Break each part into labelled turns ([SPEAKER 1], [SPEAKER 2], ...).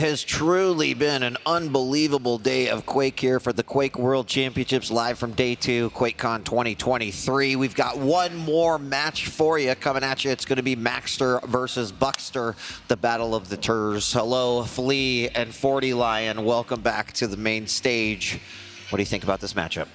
[SPEAKER 1] has truly been an unbelievable day of Quake here for the Quake World Championships live from Day 2, QuakeCon 2023. We've got one more match for you coming at you. It's going to be MAXTER versus BUKSTER, the Battle of the Turs. Hello, Flea and 40 Lion. Welcome back to the main stage. What do you think about this matchup?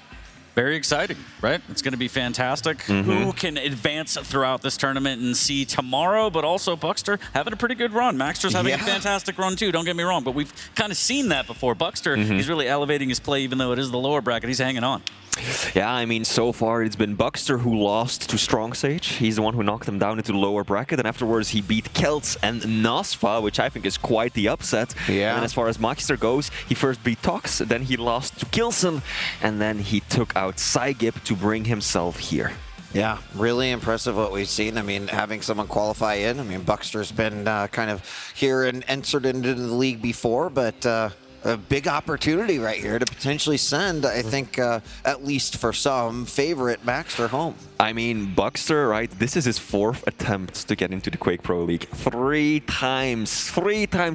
[SPEAKER 2] Very exciting, right? It's going to be fantastic. Who can advance throughout this tournament and see tomorrow, but also BUKSTER having a pretty good run. MAXTER's having a fantastic run too, don't get me wrong, but we've kind of seen that before. BUKSTER, he's really elevating his play, even though it is the lower bracket. He's hanging on.
[SPEAKER 3] Yeah, I mean, so far it's been BUKSTER who lost to Strong Sage. He's the one who knocked him down into the lower bracket, and afterwards he beat Kelts and Nasfa, which I think is quite the upset.
[SPEAKER 1] Yeah.
[SPEAKER 3] And as far as MAXTER goes, he first beat Tox, then he lost to Kilson, and then he took out Cygip to bring himself here.
[SPEAKER 1] Yeah, really impressive what we've seen. I mean, having someone qualify in. I mean, BUKSTER's been kind of here and entered into the league before, but a big opportunity right here to potentially send, I think, at least for some, favorite MAXTER home.
[SPEAKER 3] I mean, BUKSTER, right? This is his 4th attempt to get into the Quake Pro League. 3 times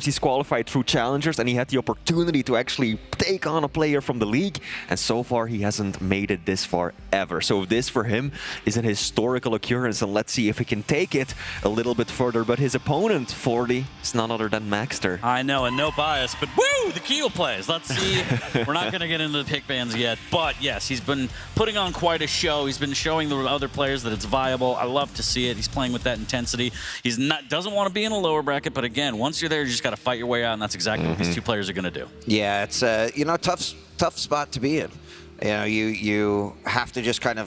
[SPEAKER 3] he's qualified through challengers, and he had the opportunity to actually take on a player from the league, and so far he hasn't made it this far ever. So this for him is an historical occurrence, and let's see if he can take it a little bit further. But his opponent, 40, is none other than MAXTER.
[SPEAKER 2] I know, and no bias, but woo, the Keel plays. Let's see. We're not going to get into the pick bans yet, but yes, he's been putting on quite a show. He's been showing the other players that it's viable. I love to see it. He's playing with that intensity. He's doesn't want to be in a lower bracket, but again, once you're there, you just got to fight your way out, and that's exactly what these two players are going to do.
[SPEAKER 1] Yeah, it's a tough spot to be in. You know, you have to just kind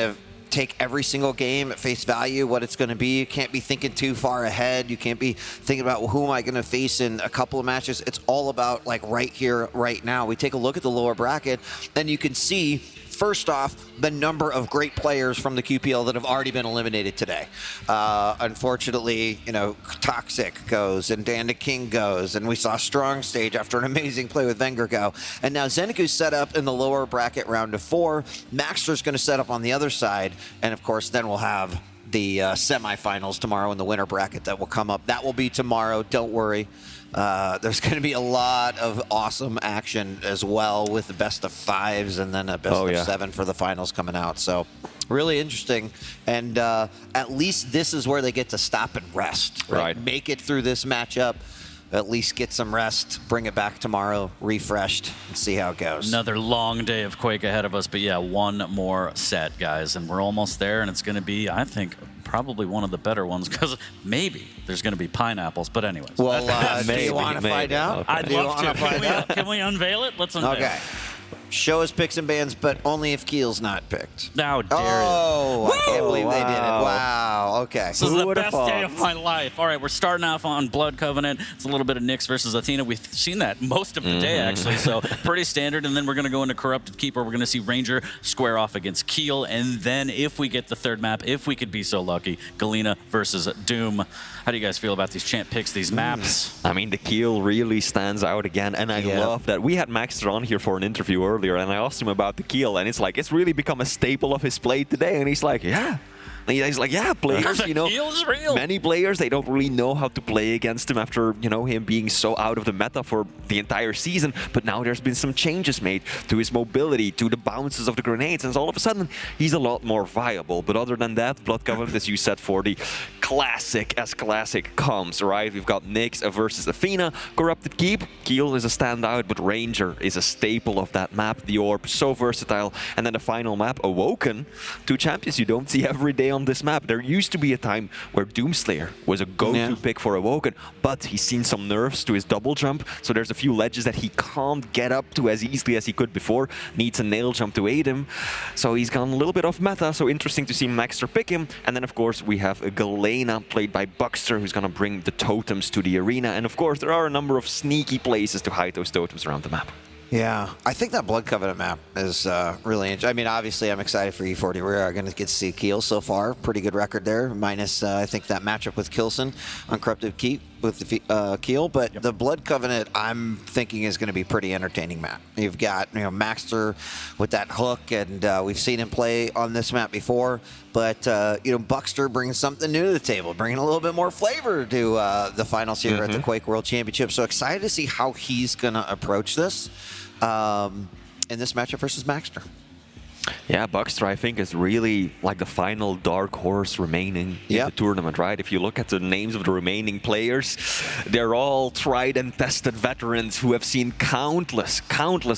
[SPEAKER 1] of take every single game at face value, what it's going to be. You can't be thinking too far ahead. You can't be thinking about, well, who am I going to face in a couple of matches. It's all about like right here, right now. We take a look at the lower bracket, and you can see, first off, the number of great players from the QPL that have already been eliminated today. Unfortunately, you know, Toxic goes, and Dan the King goes, and we saw Strong Stage after an amazing play with Wenger go. And now Zeniku's set up in the lower bracket round of 4. MAXTER's going to set up on the other side, and of course, then we'll have the semifinals tomorrow in the winner bracket that will come up. That will be tomorrow, don't worry. There's going to be a lot of awesome action as well, with the best of 5s and then a best of 7 for the finals coming out. So really interesting. And at least this is where they get to stop and rest. Right? Make it through this matchup. At least get some rest, bring it back tomorrow, refreshed, and see how it goes.
[SPEAKER 2] Another long day of Quake ahead of us, but yeah, one more set, guys, and we're almost there, and it's going to be, I think, probably one of the better ones, because maybe there's going to be pineapples, but anyways.
[SPEAKER 1] Well, do you want to find out?
[SPEAKER 2] Okay. I'd love to. Can we unveil it? Let's unveil it.
[SPEAKER 1] Show us picks and bans, but only if Keel's not picked.
[SPEAKER 2] How dare you.
[SPEAKER 1] Oh, I can't believe they did it. Wow, okay.
[SPEAKER 2] This is the best day of my life. All right, we're starting off on Blood Covenant. It's a little bit of Nyx versus Athena. We've seen that most of the day, actually, so pretty standard. And then we're going to go into Corrupted Keeper. We're going to see Ranger square off against Keel. And then if we get the third map, if we could be so lucky, Galena versus Doom. How do you guys feel about these champ picks, these maps?
[SPEAKER 3] I mean, the Keel really stands out again, and I love that. We had MAXTER on here for an interview earlier, and I asked him about the Keel, and it's like, it's really become a staple of his play today, and he's like, yeah. And he's like, yeah, players, you know, many players, they don't really know how to play against him after, you know, him being so out of the meta for the entire season. But now there's been some changes made to his mobility, to the bounces of the grenades, and so all of a sudden, he's a lot more viable. But other than that, Blood Covenant, as you said, 40, classic as classic comes, right? We've got Nyx versus Athena, Corrupted Keep. Keel is a standout, but Ranger is a staple of that map. The Orb, so versatile. And then the final map, Awoken, 2 champions you don't see every day on this map. There used to be a time where Doomslayer was a go-to pick for Awoken, but he's seen some nerfs to his double jump, so there's a few ledges that he can't get up to as easily as he could before. Needs a nail jump to aid him, so he's gone a little bit off meta, so interesting to see MAXTER pick him. And then of course we have a Galena played by BUKSTER, who's gonna bring the totems to the arena, and of course there are a number of sneaky places to hide those totems around the map.
[SPEAKER 1] Yeah, I think that Blood Covenant map is really interesting. I mean, obviously, I'm excited for E40. We're going to get to see Keel so far. Pretty good record there, minus, I think, that matchup with Kilson on Corrupted Keep with the Keel. But the Blood Covenant, I'm thinking, is going to be pretty entertaining map. You've got, MAXTER with that hook, and we've seen him play on this map before. But, BUKSTER brings something new to the table, bringing a little bit more flavor to the finals here at the Quake World Championship. So excited to see how he's going to approach this. In this matchup versus MAXTER.
[SPEAKER 3] Yeah, BUKSTER, I think, is really like the final dark horse remaining in the tournament, right? If you look at the names of the remaining players, they're all tried and tested veterans who have seen countless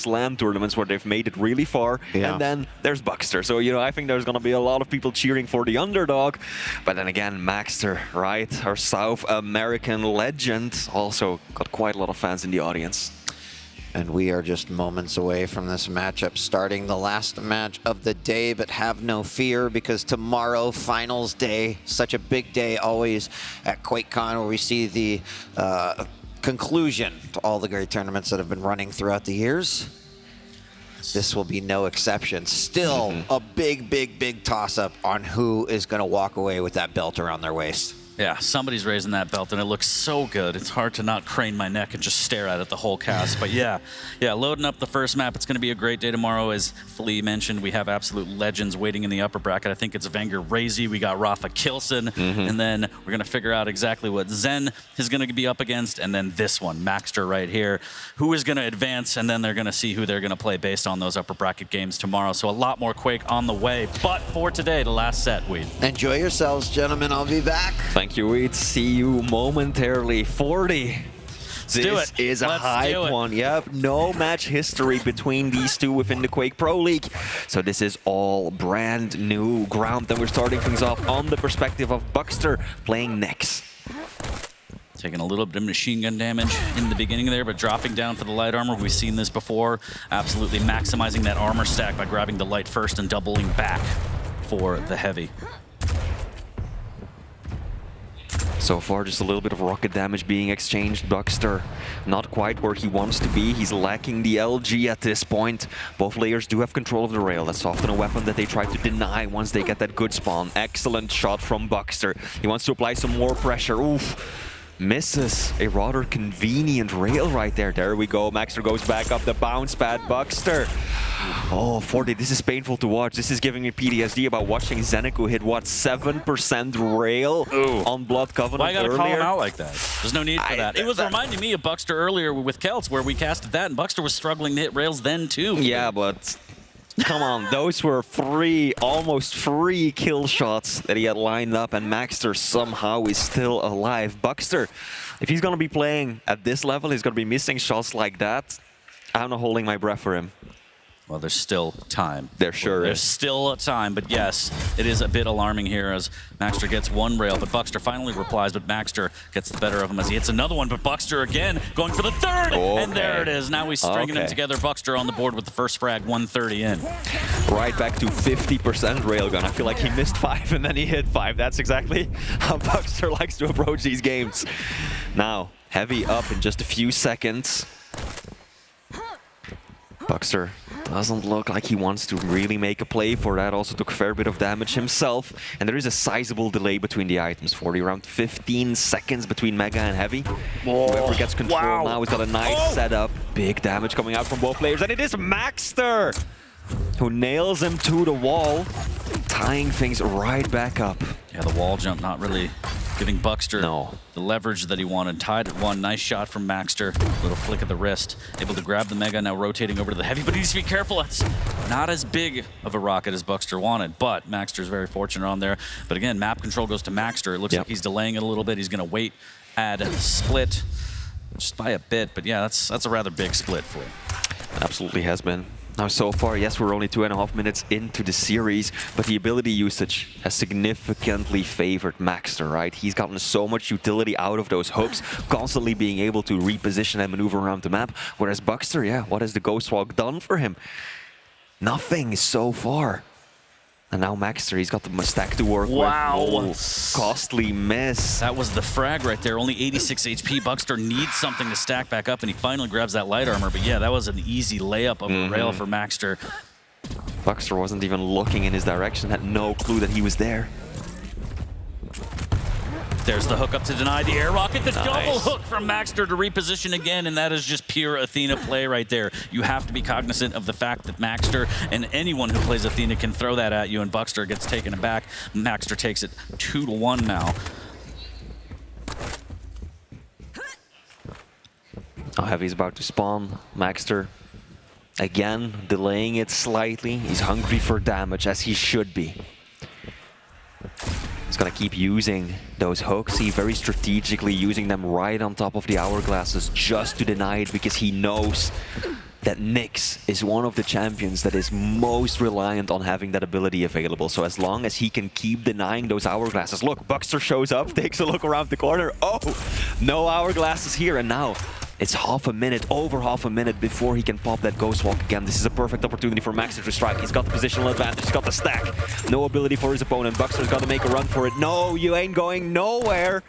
[SPEAKER 3] LAN tournaments where they've made it really far. And then there's BUKSTER. So, I think there's going to be a lot of people cheering for the underdog. But then again, MAXTER, right? Our South American legend, also got quite a lot of fans in the audience.
[SPEAKER 1] And we are just moments away from this matchup, starting the last match of the day, but have no fear because tomorrow, finals day, such a big day always at QuakeCon, where we see the conclusion to all the great tournaments that have been running throughout the years. This will be no exception. Still a big toss-up on who is going to walk away with that belt around their waist.
[SPEAKER 2] Yeah, somebody's raising that belt, and it looks so good. It's hard to not crane my neck and just stare at it the whole cast. But yeah, loading up the first map. It's going to be a great day tomorrow. As Flea mentioned, we have absolute legends waiting in the upper bracket. I think it's Wenger Razy. We got Rafa Kilson. And then we're going to figure out exactly what Zen is going to be up against. And then this one, MAXTER right here, who is going to advance. And then they're going to see who they're going to play based on those upper bracket games tomorrow. So a lot more Quake on the way. But for today, the last set, Weed.
[SPEAKER 1] Enjoy yourselves, gentlemen. I'll be back.
[SPEAKER 3] Thank you, Weed. See you momentarily. 40. This is a high one. Yep, no match history between these two within the Quake Pro League. So this is all brand new ground. And we're starting things off on the perspective of BUKSTER playing next.
[SPEAKER 2] Taking a little bit of machine gun damage in the beginning there, but dropping down for the light armor. We've seen this before. Absolutely maximizing that armor stack by grabbing the light first and doubling back for the heavy.
[SPEAKER 3] So far, just a little bit of rocket damage being exchanged. BUKSTER not quite where he wants to be. He's lacking the LG at this point. Both players do have control of the rail. That's often a weapon that they try to deny once they get that good spawn. Excellent shot from BUKSTER. He wants to apply some more pressure. Oof. Misses a rather convenient rail right there. There we go. MAXTER goes back up the bounce pad. BUKSTER. Oh, 40, this is painful to watch. This is giving me PTSD about watching Zeneku hit, what, 7% rail on Blood Covenant
[SPEAKER 2] Why
[SPEAKER 3] earlier?
[SPEAKER 2] Why gotta call him out like that? There's no need for that. It was reminding me of BUKSTER earlier with Celts, where we casted that, and BUKSTER was struggling to hit rails then, too.
[SPEAKER 3] Yeah, but come on, those were almost free kill shots that he had lined up, and MAXTER somehow is still alive. BUKSTER, if he's going to be playing at this level, he's going to be missing shots like that. I'm not holding my breath for him.
[SPEAKER 2] Well, there's still time.
[SPEAKER 3] There sure is.
[SPEAKER 2] There's still time, but yes, it is a bit alarming here as MAXTER gets one rail, but BUKSTER finally replies, but MAXTER gets the better of him as he hits another one, but BUKSTER again going for the third, and there it is. Now he's stringing them together. BUKSTER on the board with the first frag, 130 in.
[SPEAKER 3] Right back to 50% railgun. I feel like he missed 5 and then he hit 5. That's exactly how BUKSTER likes to approach these games. Now, heavy up in just a few seconds. BUKSTER doesn't look like he wants to really make a play for that. Also took a fair bit of damage himself. And there is a sizable delay between the items. 40, around 15 seconds between Mega and Heavy. Whoever gets control now has got a nice setup. Big damage coming out from both players. And it is MAXTER who nails him to the wall, tying things right back up.
[SPEAKER 2] Yeah, the wall jump not really giving BUKSTER the leverage that he wanted. Tied at 1. Nice shot from MAXTER. Little flick of the wrist. Able to grab the Mega, now rotating over to the Heavy, but he needs to be careful. It's not as big of a rocket as BUKSTER wanted, but MAXTER's very fortunate on there. But again, map control goes to MAXTER. It looks like he's delaying it a little bit. He's going to wait, add a split just by a bit, but yeah, that's a rather big split for him.
[SPEAKER 3] Absolutely has been. Now, so far, yes, we're only 2.5 minutes into the series, but the ability usage has significantly favored MAXTER, right? He's gotten so much utility out of those hooks, constantly being able to reposition and maneuver around the map, whereas BUKSTER, what has the Ghost Walk done for him? Nothing so far. And now MAXTER, he's got the stack to work
[SPEAKER 2] Wow.
[SPEAKER 3] with. Oh, costly miss.
[SPEAKER 2] That was the frag right there. Only 86 HP. BUKSTER needs something to stack back up, and he finally grabs that light armor. But yeah, that was an easy layup of a rail for MAXTER.
[SPEAKER 3] BUKSTER wasn't even looking in his direction, had no clue that he was there.
[SPEAKER 2] There's the hook up to deny the air rocket. The
[SPEAKER 3] Nice.
[SPEAKER 2] double hook from MAXTER to reposition again, and that is just pure Athena play right there. You have to be cognizant of the fact that MAXTER and anyone who plays Athena can throw that at you, and BUKSTER gets taken aback. MAXTER takes it 2-1 now.
[SPEAKER 3] Oh, Heavy's about to spawn. MAXTER, again, delaying it slightly. He's hungry for damage, as he should be. He's gonna keep using those hooks. He very strategically using them right on top of the hourglasses just to deny it, because he knows that Nyx is one of the champions that is most reliant on having that ability available. So as long as he can keep denying those hourglasses. Look, BUKSTER shows up, takes a look around the corner. Oh, no hourglasses here, and now it's half a minute, over half a minute before he can pop that Ghost Walk again. This is a perfect opportunity for MAXTER to strike. He's got the positional advantage, he's got the stack. No ability for his opponent. BUKSTER's got to make a run for it. No, you ain't going nowhere.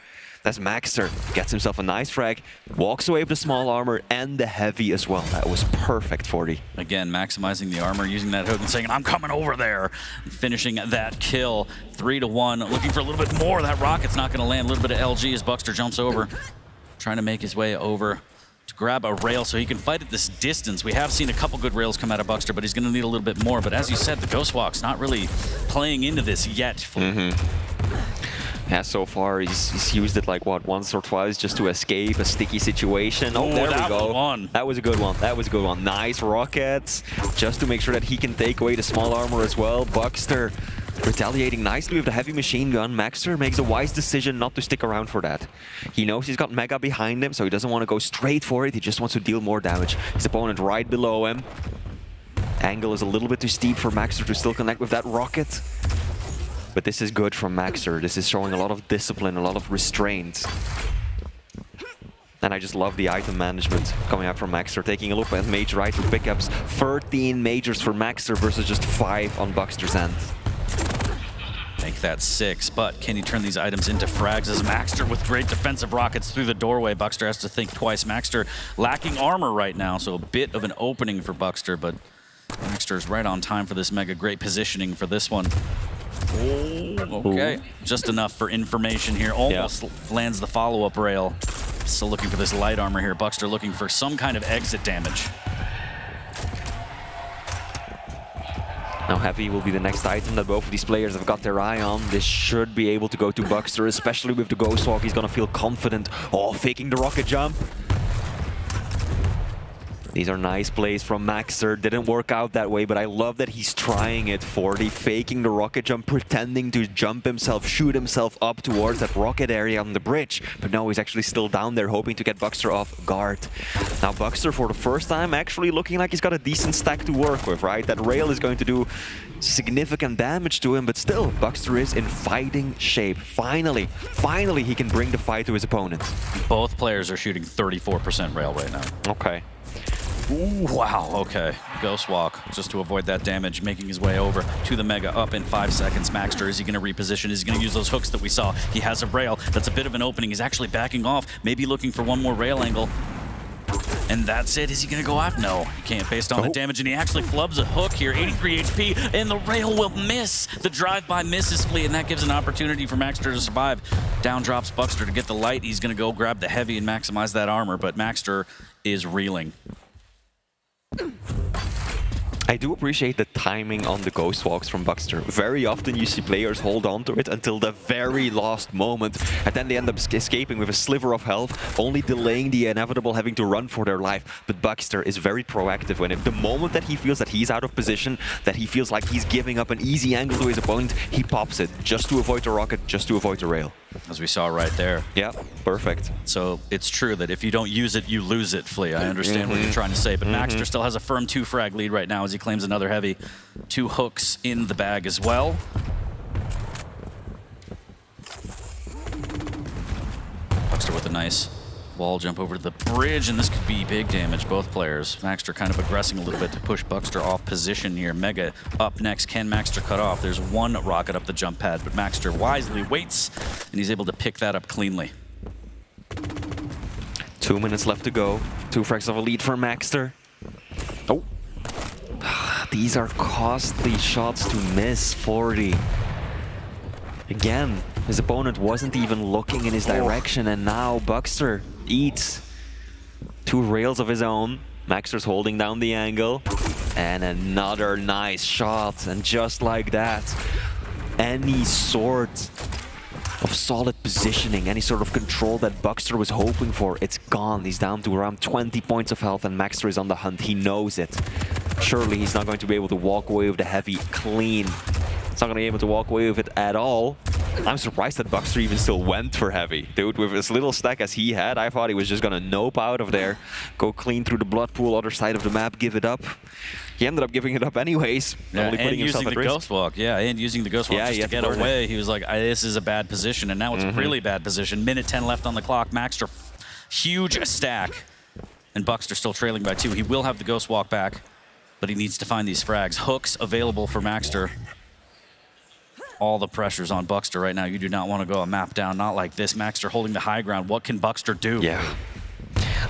[SPEAKER 3] That's MAXTER. Gets himself a nice frag, walks away with the small armor and the heavy as well. That was perfect, 40.
[SPEAKER 2] Again, maximizing the armor, using that hook and saying, I'm coming over there. Finishing that kill, 3-1. Looking for a little bit more. That rocket's not going to land. A little bit of LG as BUKSTER jumps over. Trying to make his way over to grab a rail so he can fight at this distance. We have seen a couple good rails come out of BUKSTER, but he's going to need a little bit more. But as you said, the Ghost Walk's not really playing into this yet.
[SPEAKER 3] Yeah, so far he's used it like, what, once or twice just to escape a sticky situation. Oh, there we go. That was a good one. That was a good one. Nice rockets, just to make sure that he can take away the small armor as well. BUKSTER retaliating nicely with the heavy machine gun. MAXTER makes a wise decision not to stick around for that. He knows he's got Mega behind him, so he doesn't want to go straight for it. He just wants to deal more damage. His opponent right below him. Angle is a little bit too steep for MAXTER to still connect with that rocket. But this is good from MAXTER. This is showing a lot of discipline, a lot of restraint. And I just love the item management coming out from MAXTER. Taking a look at major item pickups. 13 majors for MAXTER versus just 5 on BUKSTER's end.
[SPEAKER 2] Make that 6, but can he turn these items into frags as MAXTER with great defensive rockets through the doorway? BUKSTER has to think twice. MAXTER lacking armor right now, so a bit of an opening for BUKSTER, but MAXTER is right on time for this mega. Great positioning for this one. Oh, okay. Just enough for information here. Almost lands the follow-up rail. Still looking for this light armor here. BUKSTER looking for some kind of exit damage.
[SPEAKER 3] Now Heavy will be the next item that both of these players have got their eye on. This should be able to go to BUKSTER, especially with the Ghost Walk. He's gonna feel confident. Oh, faking the rocket jump. These are nice plays from MAXTER. Didn't work out that way, but I love that he's trying it, 40. Faking the rocket jump, pretending to jump himself, shoot himself up towards that rocket area on the bridge. But no, he's actually still down there, hoping to get BUKSTER off guard. Now BUKSTER, for the first time, actually looking like he's got a decent stack to work with, right? That rail is going to do significant damage to him, but still, BUKSTER is in fighting shape. Finally he can bring the fight to his opponent.
[SPEAKER 2] Both players are shooting 34% rail right now.
[SPEAKER 3] Okay.
[SPEAKER 2] Ooh, wow, okay. Ghost Walk, just to avoid that damage, making his way over to the Mega, up in 5 seconds. MAXTER, is he going to reposition? Is he going to use those hooks that we saw? He has a rail. That's a bit of an opening. He's actually backing off, maybe looking for one more rail angle. And that's it. Is he going to go out? No, he can't based on the damage, and he actually flubs a hook here. 83 HP, and the rail will miss. The drive-by misses Flea, and that gives an opportunity for MAXTER to survive. Down drops BUKSTER to get the light. He's going to go grab the heavy and maximize that armor, but MAXTER is reeling.
[SPEAKER 3] I do appreciate the timing on the Ghost Walks from BUKSTER. Very often you see players hold on to it until the very last moment, and then they end up escaping with a sliver of health, only delaying the inevitable, having to run for their life. But BUKSTER is very proactive when the moment that he feels that he's out of position, that he feels like he's giving up an easy angle to his opponent, he pops it, just to avoid the rocket, just to avoid the rail.
[SPEAKER 2] As we saw right there.
[SPEAKER 3] Yeah, perfect.
[SPEAKER 2] So it's true that if you don't use it, you lose it, Flea. I understand what you're trying to say, but MAXTER still has a firm 2-frag lead right now as he claims another heavy. 2 hooks in the bag as well. BUKSTER with a nice wall jump over to the bridge, and this could be big damage, both players. MAXTER kind of aggressing a little bit to push BUKSTER off position here. Mega up next. Can MAXTER cut off? There's one rocket up the jump pad, but MAXTER wisely waits, and he's able to pick that up cleanly.
[SPEAKER 3] 2 minutes left to go. 2 frags of a lead for MAXTER. Oh. These are costly shots to miss, 40. Again, his opponent wasn't even looking in his direction, and now BUKSTER eats 2 rails of his own. MAXTER's holding down the angle, and another nice shot. And just like that, any sort of solid positioning, any sort of control that BUKSTER was hoping for, it's gone. He's down to around 20 points of health, and MAXTER is on the hunt. He knows it. Surely he's not going to be able to walk away with the heavy clean. He's not going to be able to walk away with it at all. I'm surprised that BUKSTER even still went for heavy. Dude, with as little stack as he had, I thought he was just going to nope out of there, go clean through the blood pool, other side of the map, give it up. He ended up giving it up anyways, only putting himself at risk.
[SPEAKER 2] Ghost walk, and using the ghost walk just to get away. He was like, this is a bad position, and now it's a really bad position. Minute 10 left on the clock. MAXTER, huge stack, and BUKSTER still trailing by 2. He will have the ghost walk back, but he needs to find these frags. Hooks available for MAXTER. All the pressure's on BUKSTER right now. You do not want to go a map down, not like this. MAXTER holding the high ground. What can BUKSTER do?
[SPEAKER 3] Yeah.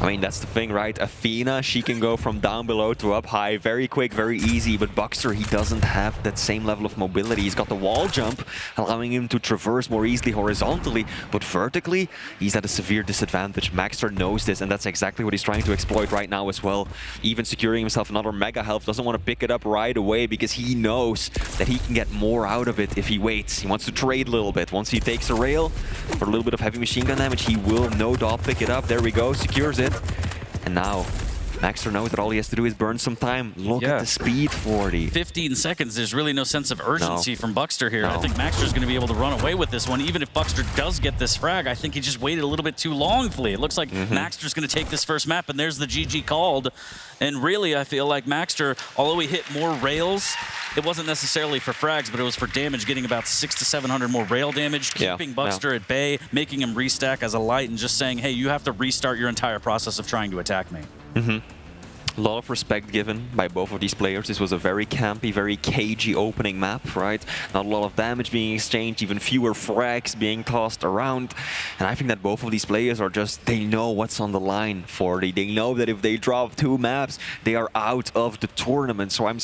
[SPEAKER 3] I mean, that's the thing, right? Athena, she can go from down below to up high very quick, very easy, but BUKSTER, he doesn't have that same level of mobility. He's got the wall jump, allowing him to traverse more easily horizontally, but vertically, he's at a severe disadvantage. MAXTER knows this, and that's exactly what he's trying to exploit right now as well. Even securing himself another mega health, doesn't want to pick it up right away because he knows that he can get more out of it if he waits. He wants to trade a little bit. Once he takes a rail for a little bit of heavy machine gun damage, he will no doubt pick it up. There we go, secures it. And now, MAXTER knows that all he has to do is burn some time. Look at the speed, 40.
[SPEAKER 2] 15 seconds, there's really no sense of urgency from BUKSTER here.
[SPEAKER 3] No.
[SPEAKER 2] I think MAXTER's going to be able to run away with this one. Even if BUKSTER does get this frag, I think he just waited a little bit too long, Flea. It looks like MAXTER's going to take this first map, and there's the GG called. And really, I feel like MAXTER, although he hit more rails, it wasn't necessarily for frags, but it was for damage, getting about 600 to 700 more rail damage, keeping BUKSTER at bay, making him restack as a light, and just saying, hey, you have to restart your entire process of trying to attack me.
[SPEAKER 3] A lot of respect given by both of these players. This was a very campy, very cagey opening map, right? Not a lot of damage being exchanged, even fewer frags being tossed around. And I think that both of these players are just, they know what's on the line for it. They know that if they drop 2 maps, they are out of the tournament. So I'm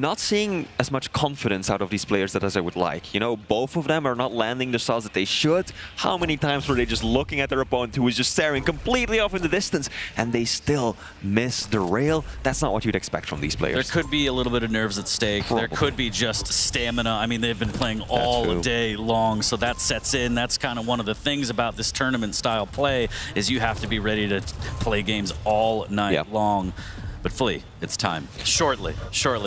[SPEAKER 3] not seeing as much confidence out of these players as I would like. You know, both of them are not landing the shots that they should. How many times were they just looking at their opponent who was just staring completely off in the distance, and they still miss the rail? That's not what you'd expect from these players.
[SPEAKER 2] There could be a little bit of nerves at stake.
[SPEAKER 3] Probably.
[SPEAKER 2] There could be just stamina. I mean, they've been playing all day long, so that sets in. That's kind of one of the things about this tournament-style play, is you have to be ready to play games all night long. But Flea, it's time. Shortly,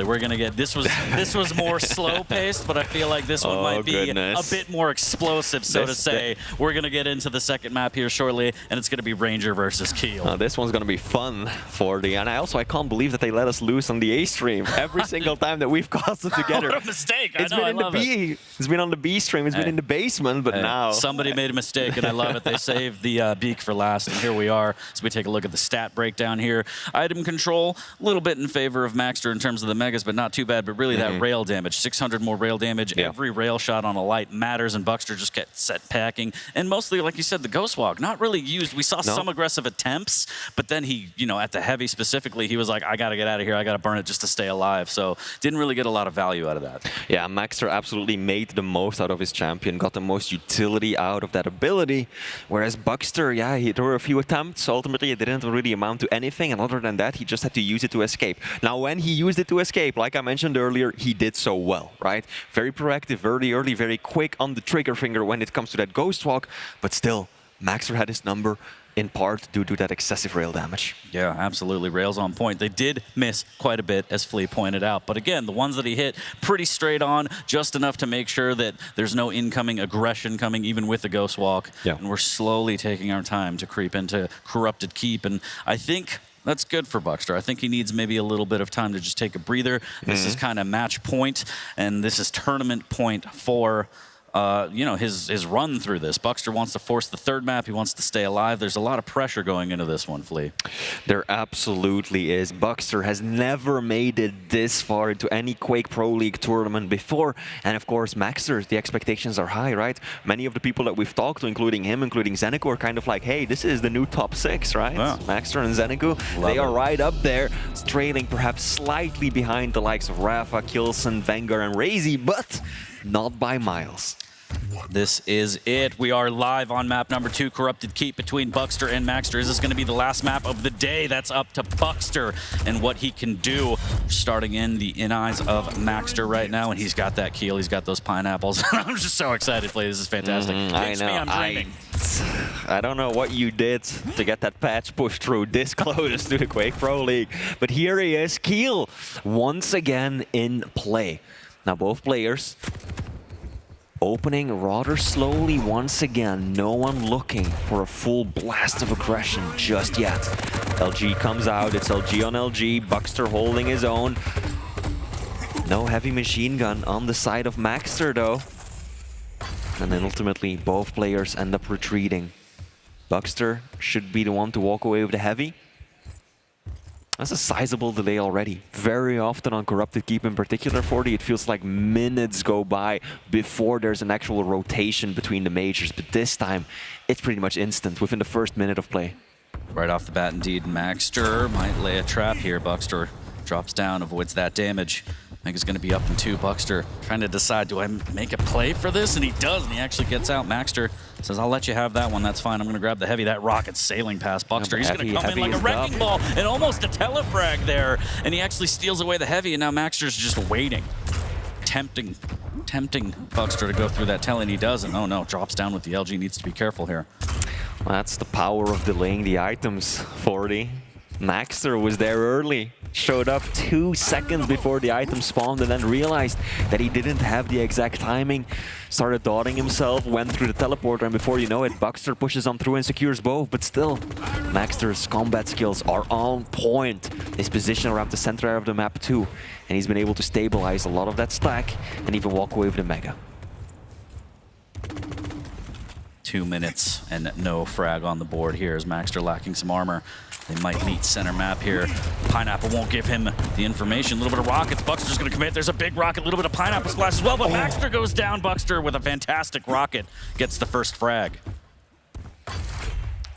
[SPEAKER 2] we're gonna get this was more slow paced, but I feel like this one might be a bit more explosive, so to say. We're gonna get into the second map here shortly, and it's gonna be Ranger versus Keel.
[SPEAKER 3] This one's gonna be fun for the, and I can't believe that they let us loose on the A stream every single time that we've caused them together.
[SPEAKER 2] What a mistake!
[SPEAKER 3] It's been on the B stream. It's been in the basement, but now
[SPEAKER 2] somebody made a mistake, and I love it. They saved the beak for last, and here we are. So we take a look at the stat breakdown here. Item control, a little bit in favor of MAXTER in terms of the megas, but not too bad. But really, that rail damage, 600 more rail damage. Every rail shot on a light matters, and BUKSTER just gets set packing. And mostly, like you said, the Ghost Walk, not really used. We saw some aggressive attempts, but then he, at the heavy specifically, he was like, I got to get out of here. I got to burn it just to stay alive. So didn't really get a lot of value out of that. Yeah,
[SPEAKER 3] MAXTER absolutely made the most out of his champion, got the most utility out of that ability, whereas BUKSTER, there were a few attempts. Ultimately, it didn't really amount to anything, and other than that, he just had to use it to escape. Now, when he used it to escape, like I mentioned earlier, he did so well, right? Very proactive, very early, very quick on the trigger finger when it comes to that Ghost Walk, but still, MAXTER had his number, in part due to that excessive rail damage.
[SPEAKER 2] Yeah, absolutely. Rails on point. They did miss quite a bit, as Flea pointed out. But again, the ones that he hit, pretty straight on, just enough to make sure that there's no incoming aggression coming, even with the Ghost Walk. Yeah. And we're slowly taking our time to creep into Corrupted Keep. And I think that's good for BUKSTER. I think he needs maybe a little bit of time to just take a breather. This is kind of match point, and this is tournament point for you know, his run through this. BUKSTER wants to force the third map. He wants to stay alive. There's a lot of pressure going into this one, Flea.
[SPEAKER 3] There absolutely is. BUKSTER has never made it this far into any Quake Pro League tournament before. And of course, MAXTER, the expectations are high, right? Many of the people that we've talked to, including him, including Zeniku, are kind of like, hey, this is the new top 6, right?
[SPEAKER 2] Yeah.
[SPEAKER 3] MAXTER and Zeniku, they are right up there, trailing perhaps slightly behind the likes of Rafa, Kilson, Vengar, and Razy, but not by miles.
[SPEAKER 2] This is it. We are live on map number 2, Corrupted Keep, between BUKSTER and MAXTER. Is this going to be the last map of the day? That's up to BUKSTER and what he can do. Starting in the eyes of MAXTER right now, and he's got that keel. He's got those pineapples. I'm just so excited, Play. This is fantastic.
[SPEAKER 3] I know.
[SPEAKER 2] I'm dreaming.
[SPEAKER 3] I don't know what you did to get that patch pushed through this close to the Quake Pro League, but here he is, keel, once again in play. Now both players opening rather slowly once again. No one looking for a full blast of aggression just yet. LG comes out. It's LG on LG. BUKSTER holding his own. No heavy machine gun on the side of MAXTER though. And then ultimately both players end up retreating. BUKSTER should be the one to walk away with the heavy. That's a sizable delay already. Very often on Corrupted Keep in particular, 40, it feels like minutes go by before there's an actual rotation between the majors. But this time, it's pretty much instant within the first minute of play.
[SPEAKER 2] Right off the bat, indeed, MAXTER might lay a trap here. BUKSTER drops down, avoids that damage. I think it's going to be up in 2. BUKSTER trying to decide, do I make a play for this? And he does, and he actually gets out. MAXTER says, I'll let you have that one. That's fine. I'm going to grab the heavy. That rocket sailing past BUKSTER. He's going to come in like a wrecking ball and almost a telefrag there. And he actually steals away the heavy, and now MAXTER's just waiting. Tempting BUKSTER to go through that tele, and he doesn't. Oh no, drops down with the LG. Needs to be careful here.
[SPEAKER 3] Well, that's the power of delaying the items, 40. MAXTER was there early, showed up 2 seconds before the item spawned, and then realized that he didn't have the exact timing. Started dotting himself, went through the teleporter, and before you know it, BUKSTER pushes on through and secures both. But still, MAXTER's combat skills are on point. His position around the center of the map too, and he's been able to stabilize a lot of that stack and even walk away with the Mega.
[SPEAKER 2] 2 minutes and no frag on the board here as MAXTER lacking some armor. They might meet center map here. Pineapple won't give him the information. A little bit of rockets. BUKSTER's going to commit. There's a big rocket. A little bit of pineapple splash as well, but MAXTER goes down. BUKSTER with a fantastic rocket gets the first frag.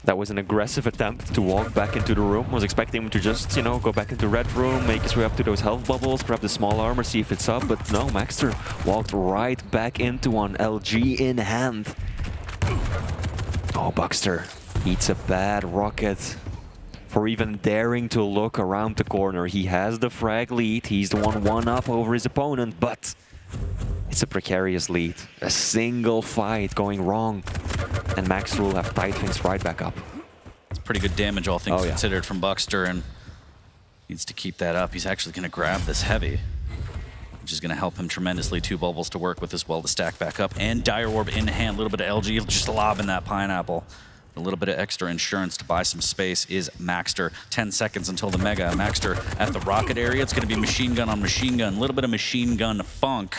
[SPEAKER 3] That was an aggressive attempt to walk back into the room. Was expecting him to just, you know, go back into red room, make his way up to those health bubbles, grab the small armor, see if it's up. But no, MAXTER walked right back into one, LG in hand. Oh, BUKSTER eats a bad rocket for even daring to look around the corner. He has the frag lead. He's the one up over his opponent, but it's a precarious lead. A single fight going wrong, and MAXTER will have tied things right back up.
[SPEAKER 2] It's pretty good damage, all things considered, from BUKSTER, and needs to keep that up. He's actually going to grab this heavy, which is going to help him tremendously. 2 bubbles to work with as well to stack back up, and Dire Orb in hand. A little bit of LG just lobbing that pineapple. A little bit of extra insurance to buy some space is MAXTER. 10 seconds until the Mega. MAXTER at the rocket area. It's going to be machine gun on machine gun. A little bit of machine gun funk.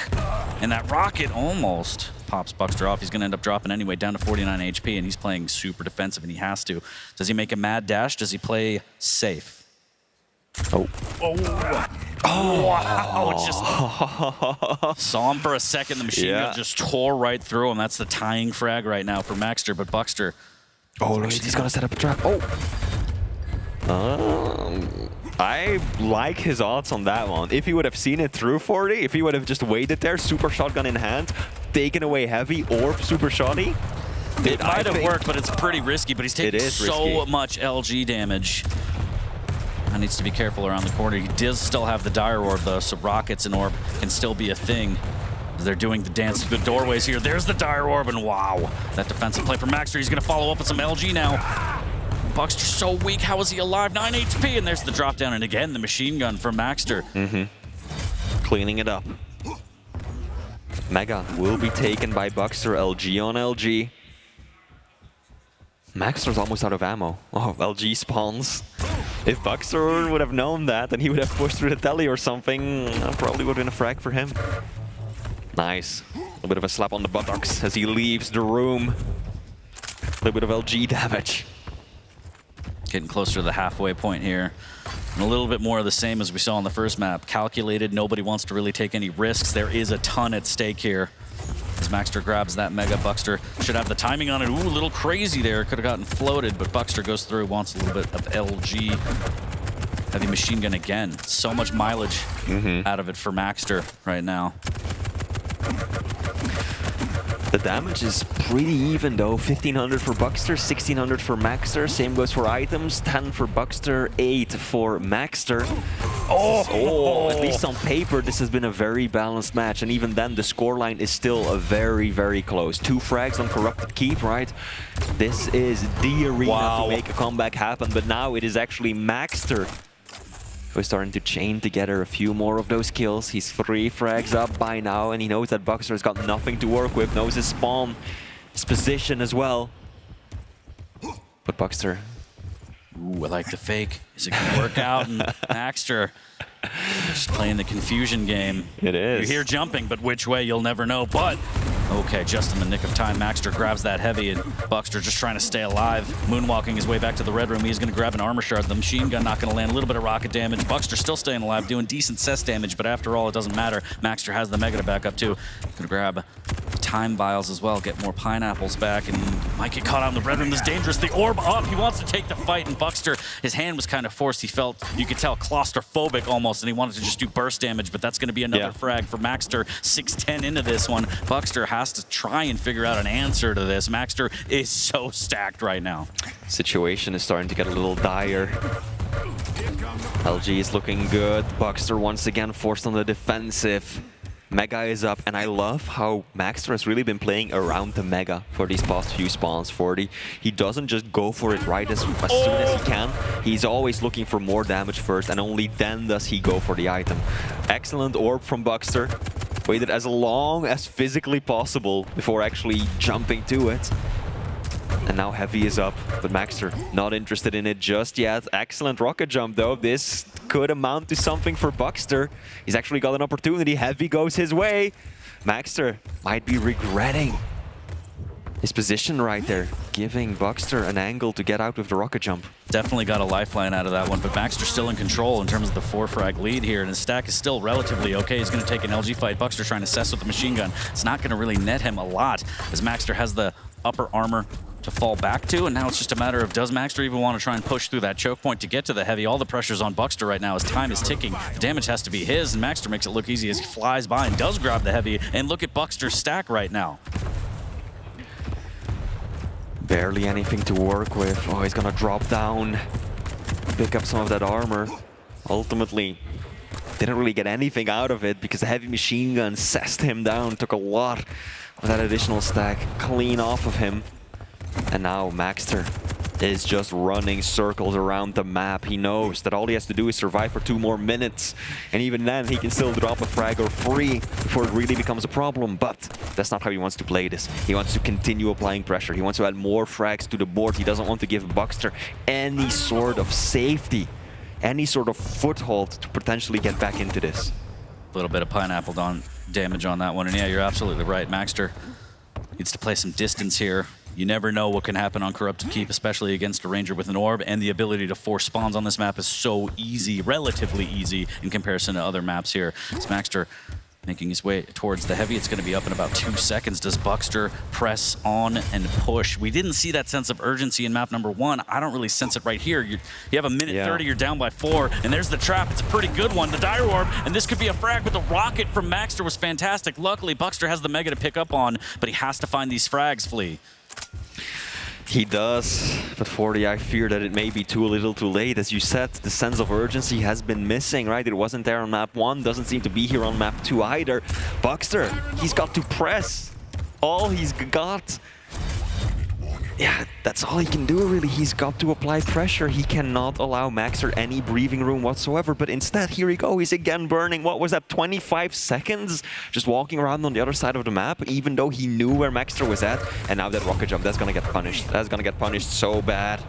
[SPEAKER 2] And that rocket almost pops BUKSTER off. He's going to end up dropping anyway, down to 49 HP, and he's playing super defensive, and he has to. Does he make a mad dash? Does he play safe?
[SPEAKER 3] Oh.
[SPEAKER 2] Wow. It's just saw him for a second. The machine gun just tore right through him. That's the tying frag right now for MAXTER, but BUKSTER.
[SPEAKER 3] Oh, look, he's gonna set up a trap. I like his odds on that one. If he would have seen it through 40, if he would have just waited there, super shotgun in hand, taken away heavy or super shotty,
[SPEAKER 2] it might have worked, but it's pretty risky. But he's taking so much LG damage. I needs to be careful around the corner. He does still have the Dire Orb though, so rockets and orb can still be a thing. They're doing the dance through the doorways here. There's the Dire Orb, and wow, that defensive play from MAXTER. He's going to follow up with some LG now. BUKSTER's so weak. How is he alive? 9 HP, and there's the drop down, and again, the machine gun from MAXTER.
[SPEAKER 3] Cleaning it up. Mega will be taken by BUKSTER. LG on LG. MAXTER's almost out of ammo. Oh, LG spawns. If BUKSTER would have known that, then he would have pushed through the telly or something. Probably would have been a frag for him. Nice. A bit of a slap on the buttocks as he leaves the room. A little bit of LG damage.
[SPEAKER 2] Getting closer to the halfway point here. And a little bit more of the same as we saw on the first map. Calculated, nobody wants to really take any risks. There is a ton at stake here. As MAXTER grabs that Mega, BUKSTER should have the timing on it. Ooh, a little crazy there. Could have gotten floated, but BUKSTER goes through, wants a little bit of LG. Heavy machine gun again. So much mileage out of it for MAXTER right now.
[SPEAKER 3] The damage is pretty even though. 1500 for BUKSTER, 1600 for MAXTER. Same goes for items. 10 for BUKSTER, 8 for MAXTER. At least on paper, this has been a very balanced match. And even then, the scoreline is still very, very close. 2 frags on Corrupted Keep, right? This is the arena to make a comeback happen. But now it is actually MAXTER who's starting to chain together a few more of those kills. He's 3 frags up by now, and he knows that BUKSTER's got nothing to work with, knows his spawn, his position as well. But BUKSTER...
[SPEAKER 2] Ooh, I like the fake. Is it going to work out? And MAXTER just playing the confusion game.
[SPEAKER 3] It is.
[SPEAKER 2] You hear jumping, but which way, you'll never know. But, okay, just in the nick of time, MAXTER grabs that heavy, and BUKSTER just trying to stay alive. Moonwalking his way back to the red room. He's going to grab an armor shard. The machine gun not going to land. A little bit of rocket damage. BUKSTER still staying alive, doing decent cess damage, but after all, it doesn't matter. MAXTER has the Mega to back up, too. Going to grab time vials as well, get more pineapples back, and might get caught out in the red room. This is dangerous. The orb up. He wants to take the fight, and BUKSTER, his hand was kind of forced. He felt, you could tell, claustrophobic almost, and he wanted to just do burst damage, but that's going to be another frag for MAXTER. 6-10 into this one. BUKSTER has to try and figure out an answer to this. MAXTER is so stacked right now.
[SPEAKER 3] Situation is starting to get a little dire. LG is looking good. BUKSTER once again forced on the defensive. Mega is up, and I love how MAXTER has really been playing around the Mega for these past few spawns. 40. He doesn't just go for it right as soon as he can. He's always looking for more damage first, and only then does he go for the item. Excellent orb from BUKSTER. Waited as long as physically possible before actually jumping to it. And now Heavy is up, but MAXTER not interested in it just yet. Excellent rocket jump though. This could amount to something for BUKSTER. He's actually got an opportunity. Heavy goes his way. MAXTER might be regretting his position right there, giving BUKSTER an angle to get out with the rocket jump.
[SPEAKER 2] Definitely got a lifeline out of that one, but MAXTER still in control in terms of the 4-frag lead here, and his stack is still relatively okay. He's going to take an LG fight. BUKSTER trying to cess with the machine gun. It's not going to really net him a lot, as MAXTER has the upper armor to fall back to, and now it's just a matter of, does MAXTER even want to try and push through that choke point to get to the Heavy? All the pressure's on BUKSTER right now as time is ticking. The damage has to be his, and MAXTER makes it look easy as he flies by and does grab the Heavy, and look at BUKSTER's stack right now.
[SPEAKER 3] Barely anything to work with. Oh, he's gonna drop down, pick up some of that armor. Ultimately, didn't really get anything out of it because the heavy machine gun sessed him down, took a lot of that additional stack clean off of him. And now MAXTER is just running circles around the map. He knows that all he has to do is survive for 2 more minutes. And even then, he can still drop a frag or 3 before it really becomes a problem. But that's not how he wants to play this. He wants to continue applying pressure. He wants to add more frags to the board. He doesn't want to give BUKSTER any sort of safety, any sort of foothold to potentially get back into this.
[SPEAKER 2] A little bit of pineapple damage on that one. And yeah, you're absolutely right. MAXTER needs to play some distance here. You never know what can happen on Corrupted Keep, especially against a Ranger with an orb, and the ability to force spawns on this map is so easy, relatively easy, in comparison to other maps here. It's MAXTER making his way towards the Heavy. It's going to be up in about 2 seconds. Does BUKSTER press on and push? We didn't see that sense of urgency in map number 1. I don't really sense it right here. You have a minute 30, you're down by 4, and there's the trap. It's a pretty good one. The Dire Orb, and this could be a frag, but the rocket from MAXTER was fantastic. Luckily, BUKSTER has the Mega to pick up on, but he has to find these frags, Flea.
[SPEAKER 3] He does, but 40, I fear that it may be too little too late. As you said, the sense of urgency has been missing, right? It wasn't there on map 1, doesn't seem to be here on map 2 either. BUKSTER, he's got to press all he's got. Yeah, that's all he can do, really. He's got to apply pressure. He cannot allow MAXTER any breathing room whatsoever. But instead, here we go. He's again burning, what was that, 25 seconds? Just walking around on the other side of the map, even though he knew where MAXTER was at. And now that rocket jump, that's going to get punished. That's going to get punished so bad.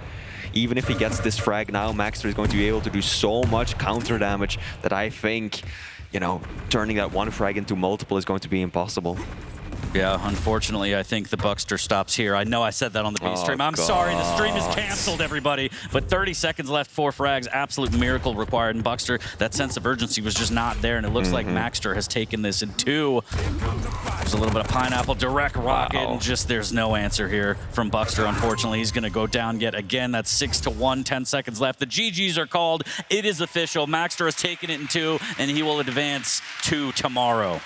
[SPEAKER 3] Even if he gets this frag now, MAXTER is going to be able to do so much counter damage that I think, you know, turning that 1 frag into multiple is going to be impossible.
[SPEAKER 2] Yeah, unfortunately, I think the BUKSTER stops here. I know I said that on the B stream. I'm sorry, the stream is canceled, everybody. But 30 seconds left, 4 frags, absolute miracle required. And BUKSTER, that sense of urgency was just not there. And it looks like MAXTER has taken this in 2. There's a little bit of pineapple, direct rocket, and just there's no answer here from BUKSTER. Unfortunately, he's going to go down yet again. That's 6-1, 10 seconds left. The GGs are called. It is official. MAXTER has taken it in 2, and he will advance to tomorrow.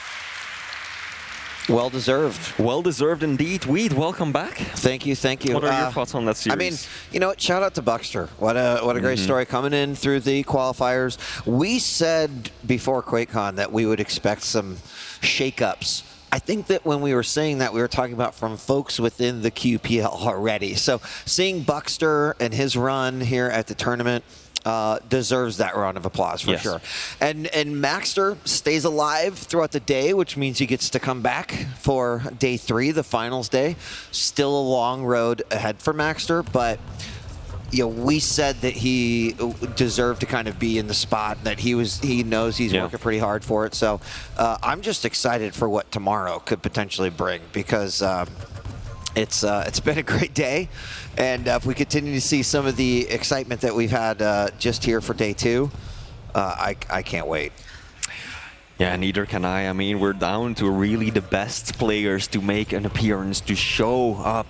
[SPEAKER 1] Well deserved.
[SPEAKER 3] Well deserved indeed. Weed, welcome back.
[SPEAKER 1] Thank you, thank you.
[SPEAKER 3] What are your thoughts on that series?
[SPEAKER 1] I mean, you know what? Shout out to BUKSTER. What a great story coming in through the qualifiers. We said before QuakeCon that we would expect some shakeups. I think that when we were saying that, we were talking about from folks within the QPL already. So seeing BUKSTER and his run here at the tournament deserves that round of applause for sure. And MAXTER stays alive throughout the day, which means he gets to come back for day 3, the finals day. Still a long road ahead for MAXTER, but you know, we said that he deserved to kind of be in the spot, that he knows he's working pretty hard for it. So I'm just excited for what tomorrow could potentially bring, because it's been a great day, and if we continue to see some of the excitement that we've had just here for day 2, I can't wait.
[SPEAKER 3] Yeah, neither can I. I mean, we're down to really the best players to make an appearance, to show up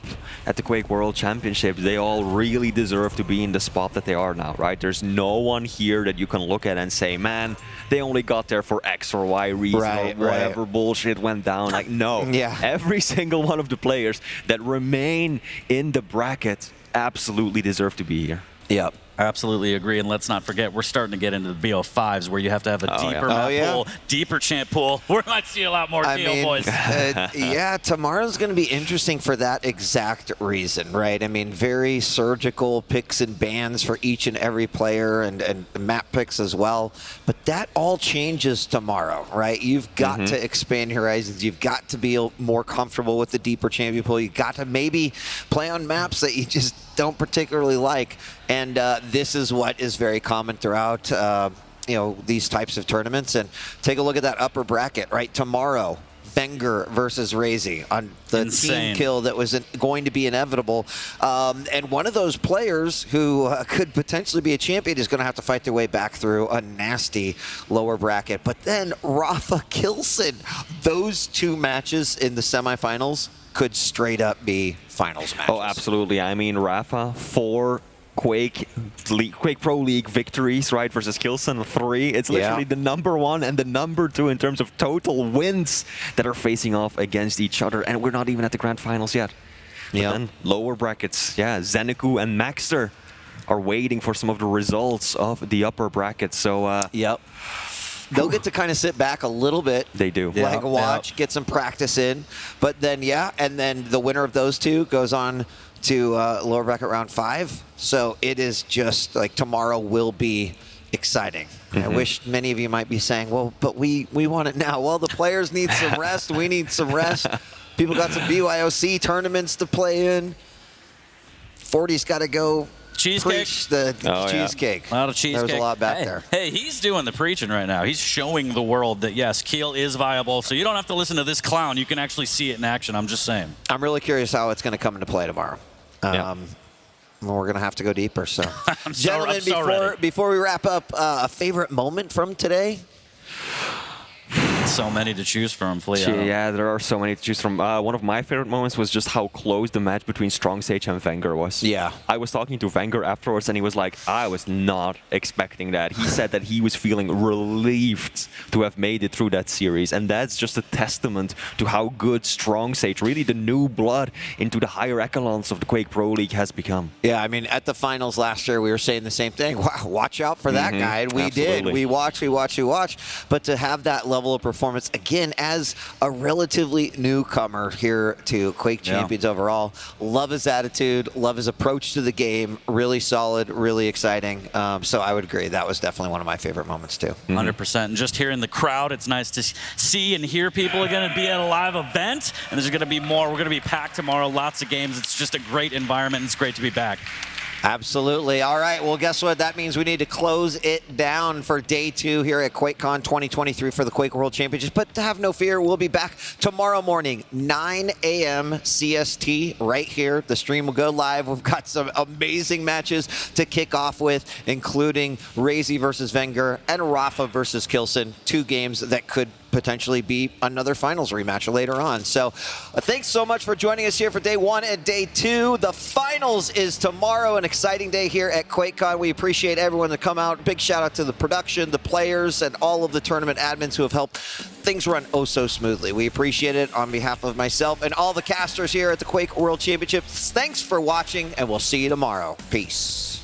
[SPEAKER 3] at the Quake World Championship. They all really deserve to be in the spot that they are now, right? There's no one here that you can look at and say, man, they only got there for X or Y reason or whatever bullshit went down. Like, no. Every single one of the players that remain in the bracket absolutely deserve to be here.
[SPEAKER 1] Yep.
[SPEAKER 2] I absolutely agree, and let's not forget, we're starting to get into the BO5s where you have to have a deeper map pool, deeper champ pool. We might see a lot more deal, boys.
[SPEAKER 1] Yeah, tomorrow's going to be interesting for that exact reason, right? I mean, very surgical picks and bans for each and every player, and map picks as well. But that all changes tomorrow, right? You've got to expand your horizons. You've got to be more comfortable with the deeper champion pool. You've got to maybe play on maps that you just don't particularly like, and this is what is very common throughout you know, these types of tournaments. And take a look at that upper bracket, right? Tomorrow, Wenger versus Razy on the team kill that was going to be inevitable, and one of those players who could potentially be a champion is going to have to fight their way back through a nasty lower bracket. But then Rafa Kilson, those 2 matches in the semifinals could straight up be finals matches.
[SPEAKER 3] Oh, absolutely. I mean, Rafa, 4 Quake Pro League victories, right, versus Kilson 3. It's literally the #1 and the #2 in terms of total wins that are facing off against each other, and we're not even at the grand finals yet. But then lower brackets, Zeniku and MAXTER are waiting for some of the results of the upper brackets. So
[SPEAKER 1] they'll get to kind of sit back a little bit.
[SPEAKER 3] They do.
[SPEAKER 1] Like watch, get some practice in. But then, and then the winner of those 2 goes on to lower bracket round 5. So it is just like tomorrow will be exciting. I wish many of you might be saying, well, but we want it now. Well, the players need some rest. We need some rest. People got some BYOC tournaments to play in. 40's got to go preach the cheesecake.
[SPEAKER 2] A lot of cheesecake.
[SPEAKER 1] There's a lot back there.
[SPEAKER 2] Hey, he's doing the preaching right now. He's showing the world that, yes, Kiel is viable. So you don't have to listen to this clown. You can actually see it in action. I'm just saying.
[SPEAKER 1] I'm really curious how it's going to come into play tomorrow. We're going to have to go deeper. So, gentlemen, before we wrap up, a favorite moment from today?
[SPEAKER 2] So many to choose from, Flea.
[SPEAKER 3] Yeah, there are so many to choose from. One of my favorite moments was just how close the match between Strong Sage and Wenger was.
[SPEAKER 1] Yeah.
[SPEAKER 3] I was talking to Wenger afterwards, and he was like, I was not expecting that. He said that he was feeling relieved to have made it through that series, and that's just a testament to how good Strong Sage, really the new blood into the higher echelons of the Quake Pro League, has become.
[SPEAKER 1] Yeah, I mean, at the finals last year, we were saying the same thing. Wow, watch out for that guy, and we did. We watched. But to have that level of performance, again, as a relatively newcomer here to Quake Champions overall, love his attitude, love his approach to the game, really solid, really exciting. So I would agree, that was definitely one of my favorite moments too.
[SPEAKER 2] 100%. And just here in the crowd, it's nice to see and hear people are going to be at a live event, and there's going to be more. We're going to be packed tomorrow, lots of games. It's just a great environment, and it's great to be back.
[SPEAKER 1] Absolutely. All right. Well, guess what? That means we need to close it down for day 2 here at QuakeCon 2023 for the Quake World Championships. But to have no fear, we'll be back tomorrow morning, 9 a.m. CST, right here. The stream will go live. We've got some amazing matches to kick off with, including Razy versus Wenger and Rafa versus Kilson. 2 games that could potentially be another finals rematch later on. So thanks so much for joining us here for day 1 and day 2. The finals is tomorrow, an exciting day here at QuakeCon. We appreciate everyone to come out. Big shout out to the production, the players, and all of the tournament admins who have helped things run oh so smoothly. We appreciate it on behalf of myself and all the casters here at the Quake World Championships. Thanks for watching, and we'll see you tomorrow. Peace.